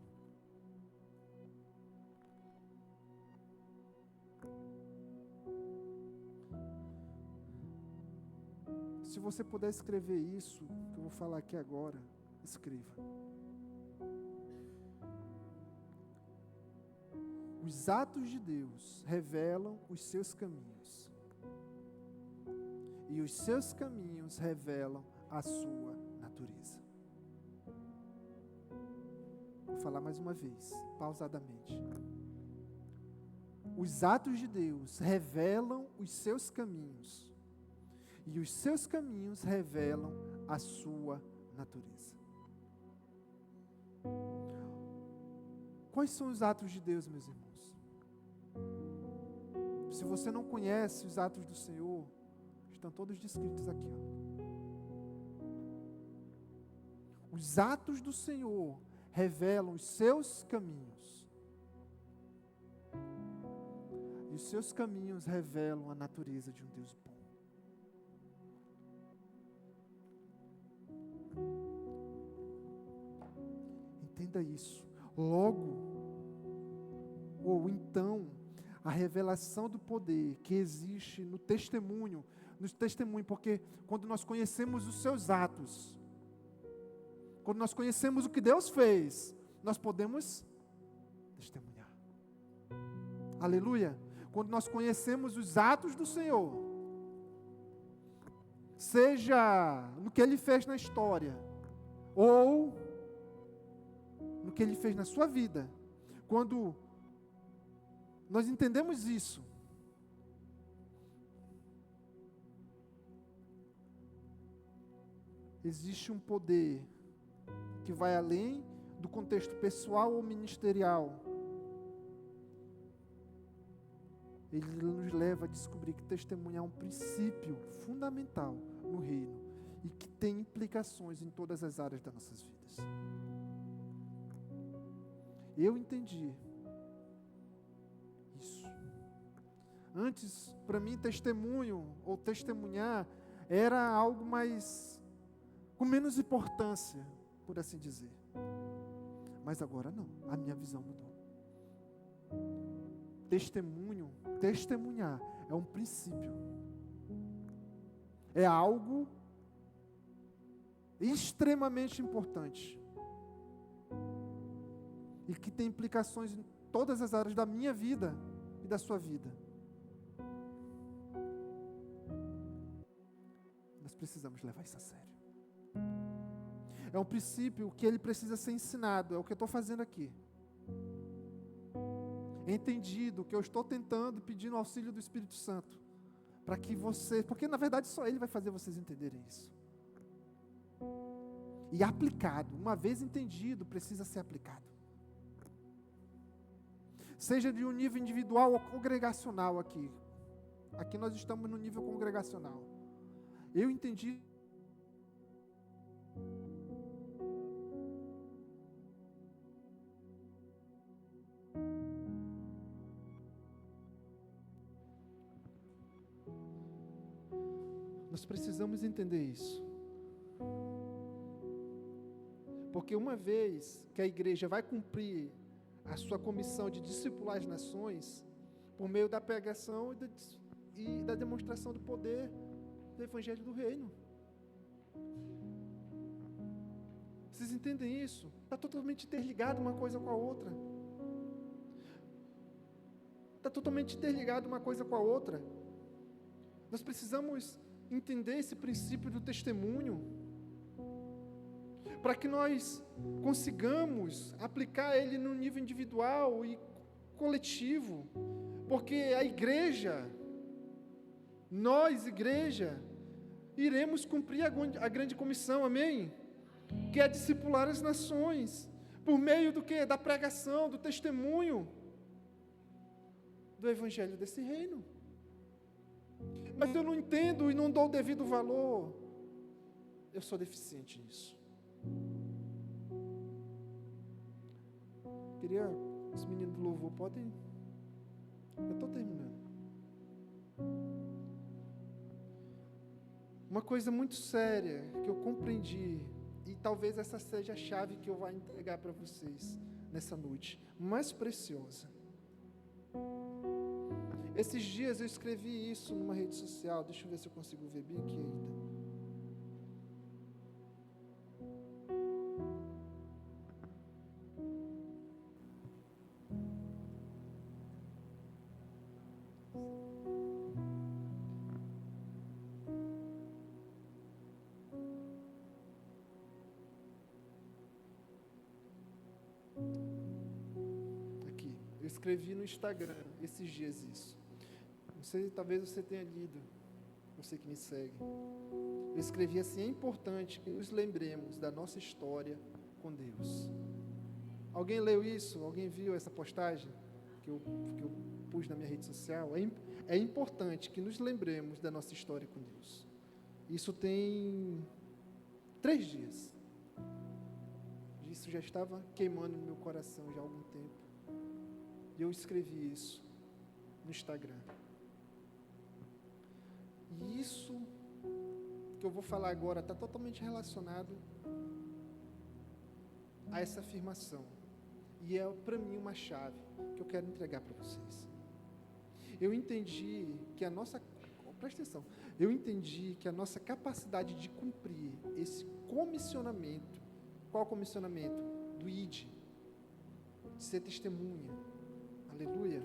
Se você puder escrever isso, que eu vou falar aqui agora, escreva. Os atos de Deus revelam os seus caminhos. E os seus caminhos revelam a sua natureza. Vou falar mais uma vez, pausadamente. Os atos de Deus revelam os seus caminhos. E os seus caminhos revelam a sua natureza. Quais são os atos de Deus, meus irmãos? Se você não conhece os atos do Senhor, estão todos descritos aqui, ó. Os atos do Senhor revelam os seus caminhos. E os seus caminhos revelam a natureza de um Deus bom. Entenda isso. Logo, ou então, a revelação do poder que existe no testemunho, porque quando nós conhecemos os seus atos, quando nós conhecemos o que Deus fez, nós podemos testemunhar. Aleluia! Quando nós conhecemos os atos do Senhor, seja no que Ele fez na história, ou no que Ele fez na sua vida, quando nós entendemos isso, existe um poder que vai além do contexto pessoal ou ministerial. Ele nos leva a descobrir que testemunhar é um princípio fundamental no reino e que tem implicações em todas as áreas das nossas vidas. Eu entendi isso. Antes, para mim, testemunho ou testemunhar era algo mais com menos importância, por assim dizer. Mas agora não, a minha visão mudou. Testemunhar é um princípio. É algo extremamente importante. E que tem implicações em todas as áreas da minha vida e da sua vida. Nós precisamos levar isso a sério. É um princípio que ele precisa ser ensinado, é o que eu estou fazendo aqui. Entendido que eu estou tentando, pedindo auxílio do Espírito Santo, para que você, porque na verdade só Ele vai fazer vocês entenderem isso. E aplicado, uma vez entendido, precisa ser aplicado. Seja de um nível individual ou congregacional aqui. Aqui nós estamos no nível congregacional. Eu entendi. Nós precisamos entender isso. Porque uma vez que a igreja vai cumprir a sua comissão de discipular as nações, por meio da pregação e da demonstração do poder do Evangelho do Reino. Vocês entendem isso? Está totalmente interligado uma coisa com a outra. Está totalmente interligado uma coisa com a outra. Nós precisamos entender esse princípio do testemunho, para que nós consigamos aplicar ele no nível individual e coletivo, porque a igreja, nós, igreja, iremos cumprir a grande comissão, amém? Que é discipular as nações, por meio do que? Da pregação, do testemunho, do Evangelho desse reino. Mas eu não entendo e não dou o devido valor. Eu sou deficiente nisso. Queria, os meninos do louvor podem. Eu estou terminando. Uma coisa muito séria que eu compreendi, e talvez essa seja a chave que eu vou entregar para vocês nessa noite, mais preciosa. Esses dias eu escrevi isso numa rede social, deixa eu ver se eu consigo ver bem aqui ainda. Aqui, eu escrevi no Instagram esses dias isso. Não sei, talvez você tenha lido, você que me segue. Eu escrevi assim: é importante que nos lembremos da nossa história com Deus. Alguém leu isso? Alguém viu essa postagem que eu pus na minha rede social? É importante que nos lembremos da nossa história com Deus. Isso tem 3 dias. Isso já estava queimando no meu coração já há algum tempo. E eu escrevi isso no Instagram. E isso que eu vou falar agora está totalmente relacionado a essa afirmação. E é para mim uma chave que eu quero entregar para vocês. Eu entendi que a nossa, presta atenção, eu entendi que a nossa capacidade de cumprir esse comissionamento, qual comissionamento? Do ID, de ser testemunha, aleluia,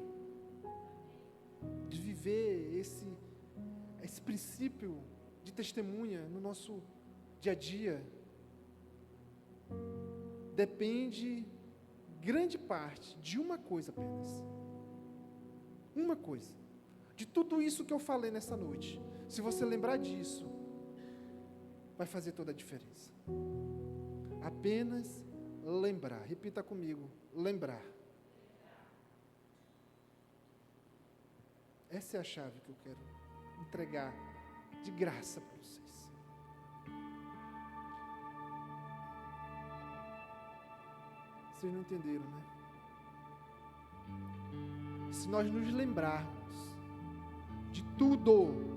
de viver esse princípio de testemunha no nosso dia a dia, depende grande parte de uma coisa apenas. Uma coisa. De tudo isso que eu falei nessa noite, se você lembrar disso, vai fazer toda a diferença. Apenas lembrar. Repita comigo, lembrar. Essa é a chave que eu quero entregar de graça para vocês. Vocês não entenderam, né? Se nós nos lembrarmos de tudo